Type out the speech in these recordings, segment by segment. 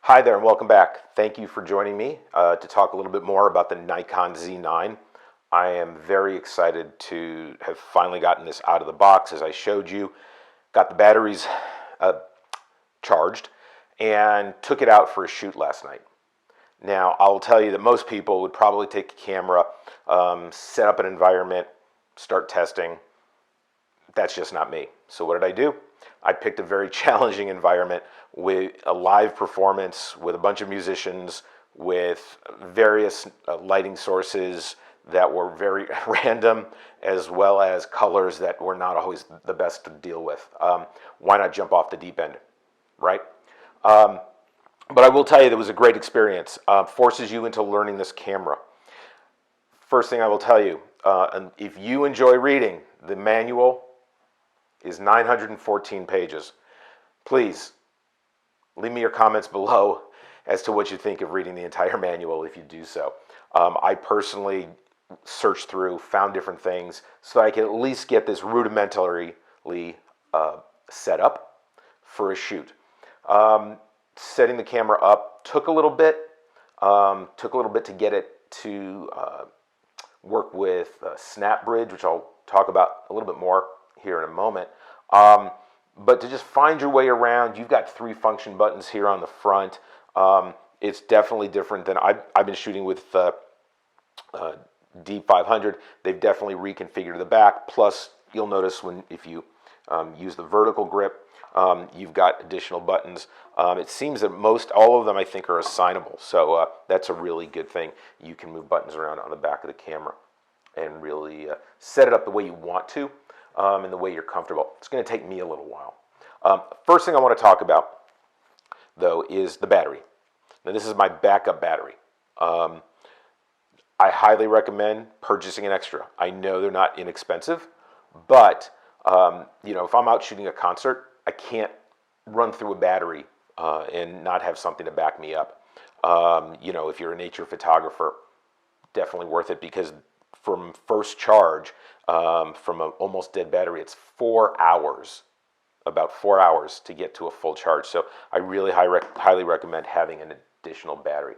Hi there and welcome back. Thank you for joining me to talk a little bit more about the Nikon Z9. I am very excited to have finally gotten this out of the box as I showed you. Got the batteries charged and took it out for a shoot last night. Now, I will tell you that most people would probably take a camera, set up an environment, start testing. That's just not me. So what did I do? I picked a very challenging environment with a live performance, with a bunch of musicians, with various lighting sources that were very random, as well as colors that were not always the best to deal with. Why not jump off the deep end, right? But I will tell you, that was a great experience. Forces you into learning this camera. First thing I will tell you, and if you enjoy reading, the manual is 914 pages. Please leave me your comments below as to what you think of reading the entire manual if you do so. I personally searched through, found different things so that I could at least get this rudimentarily set up for a shoot. Setting the camera up took a little bit. To get it to work with Snapbridge, which I'll talk about a little bit more here in a moment. But to just find your way around, you've got 3 function buttons here on the front. It's definitely different than I've been shooting with D500. They've definitely reconfigured the back. Plus, you'll notice if you use the vertical grip, you've got additional buttons. It seems that all of them, I think, are assignable. So that's a really good thing. You can move buttons around on the back of the camera and really set it up the way you want to. And the way you're comfortable. It's going to take me a little while. First thing I want to talk about, though, is the battery. Now, this is my backup battery. I highly recommend purchasing an extra. I know they're not inexpensive, but if I'm out shooting a concert, I can't run through a battery and not have something to back me up. If you're a nature photographer, definitely worth it, because from first charge, from an almost dead battery, it's 4 hours, about 4 hours to get to a full charge. So I really highly recommend having an additional battery.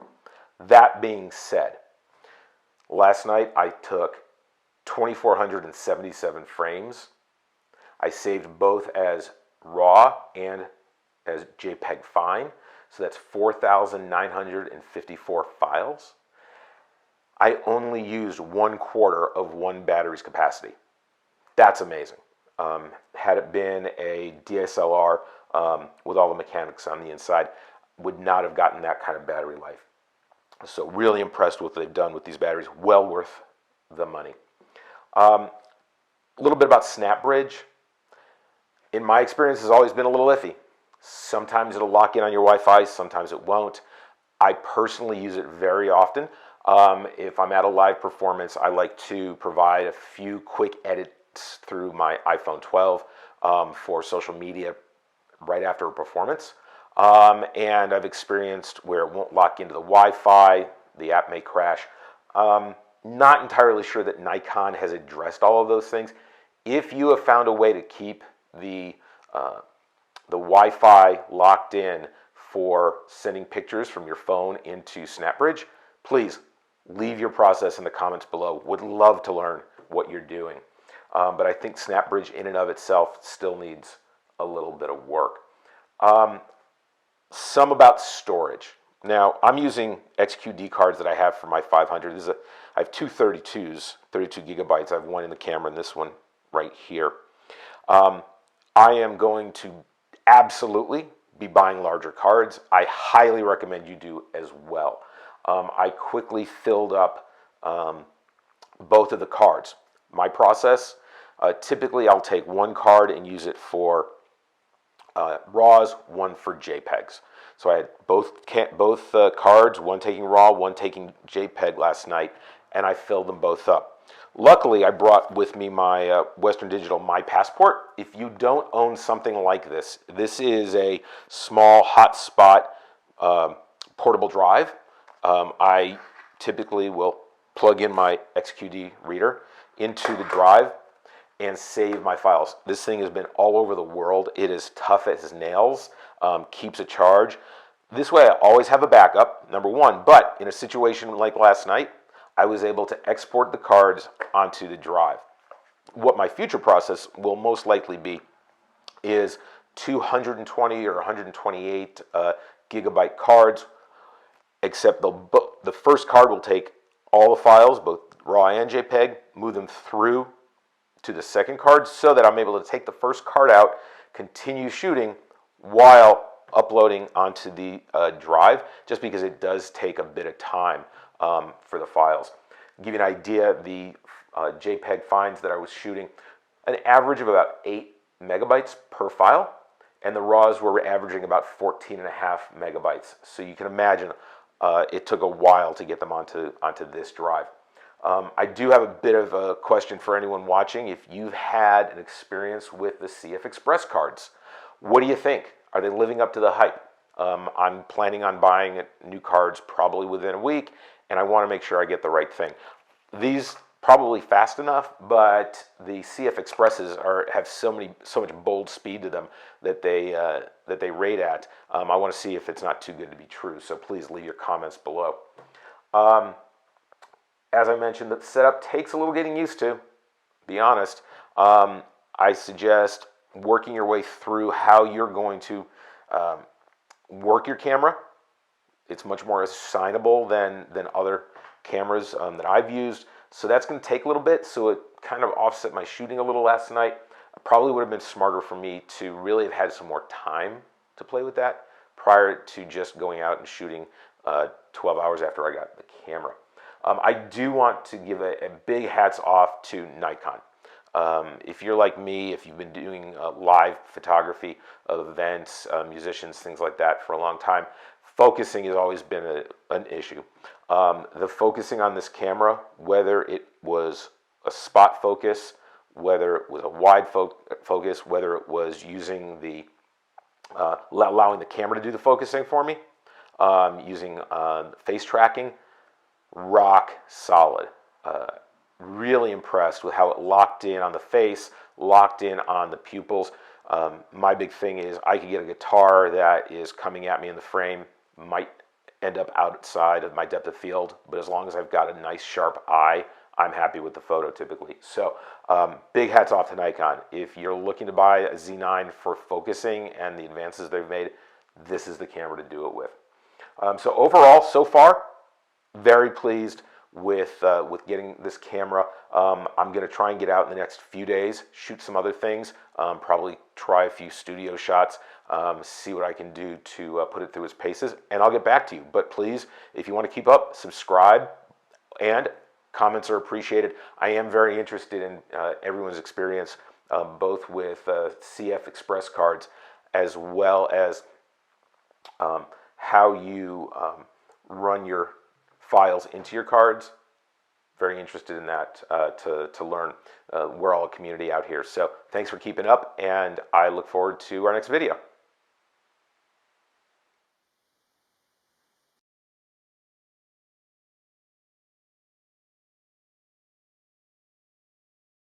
That being said, last night I took 2,477 frames. I saved both as RAW and as JPEG fine. So that's 4,954 files. I only used 1/4 of one battery's capacity. That's amazing. Had it been a DSLR with all the mechanics on the inside, would not have gotten that kind of battery life. So really impressed with what they've done with these batteries. Well worth the money. A little bit about Snapbridge. In my experience, has always been a little iffy. Sometimes it'll lock in on your Wi-Fi, sometimes it won't. I personally use it very often. If I'm at a live performance, I like to provide a few quick edits through my iPhone 12 for social media right after a performance. And I've experienced where it won't lock into the Wi-Fi, the app may crash. Not entirely sure that Nikon has addressed all of those things. If you have found a way to keep the Wi-Fi locked in for sending pictures from your phone into Snapbridge, please leave your process in the comments below. Would love to learn what you're doing. But I think Snapbridge in and of itself still needs a little bit of work. Some about storage. Now, I'm using XQD cards that I have for my 500. I have two 32s, 32 gigabytes. I have one in the camera and this one right here. I am going to absolutely be buying larger cards. I highly recommend you do as well. I quickly filled up both of the cards. My process, typically I'll take one card and use it for RAWs, one for JPEGs. So I had both cards, one taking RAW, one taking JPEG last night, and I filled them both up. Luckily, I brought with me my Western Digital My Passport. If you don't own something like this, this is a small hotspot portable drive. I typically will plug in my XQD reader into the drive and save my files. This thing has been all over the world. It is tough as nails, keeps a charge. This way I always have a backup, number one, but in a situation like last night, I was able to export the cards onto the drive. What my future process will most likely be is 220 or 128 gigabyte cards, except the first card will take all the files, both RAW and JPEG, move them through to the second card so that I'm able to take the first card out, continue shooting while uploading onto the drive, just because it does take a bit of time for the files. To give you an idea, the JPEG finds that I was shooting an average of about 8 megabytes per file, and the RAWs were averaging about 14.5 megabytes. So you can imagine it took a while to get them onto this drive. I do have a bit of a question for anyone watching. If you've had an experience with the CF Express cards, what do you think? Are they living up to the hype? I'm planning on buying new cards probably within a week, and I want to make sure I get the right thing. These probably fast enough, but the CF Expresses have so much bold speed to them that they rate at. I want to see if it's not too good to be true. So please leave your comments below. As I mentioned, the setup takes a little getting used to. Be honest. I suggest working your way through how you're going to work your camera. It's much more assignable than other cameras that I've used. So that's going to take a little bit. So it kind of offset my shooting a little last night. It probably would have been smarter for me to really have had some more time to play with that prior to just going out and shooting 12 hours after I got the camera. I do want to give a big hats off to Nikon. If you're like me, if you've been doing live photography of events, musicians, things like that for a long time, focusing has always been an issue. The focusing on this camera, whether it was a spot focus, whether it was a wide focus, whether it was using the allowing the camera to do the focusing for me, using face tracking, rock solid. Really impressed with how it locked in on the face, locked in on the pupils. My big thing is I could get a guitar that is coming at me in the frame, might end up outside of my depth of field, but as long as I've got a nice sharp eye, I'm happy with the photo typically. So big hats off to Nikon. If you're looking to buy a Z9 for focusing and the advances they've made, this is the camera to do it with. So overall, so far, very pleased with getting this camera. I'm going to try and get out in the next few days, shoot some other things, probably try a few studio shots, see what I can do to put it through its paces, and I'll get back to you. But please, if you want to keep up, subscribe, and comments are appreciated. I am very interested in everyone's experience, both with CF Express cards, as well as how you run your files into your cards. Very interested in that to learn. We're all a community out here. So thanks for keeping up, and I look forward to our next video.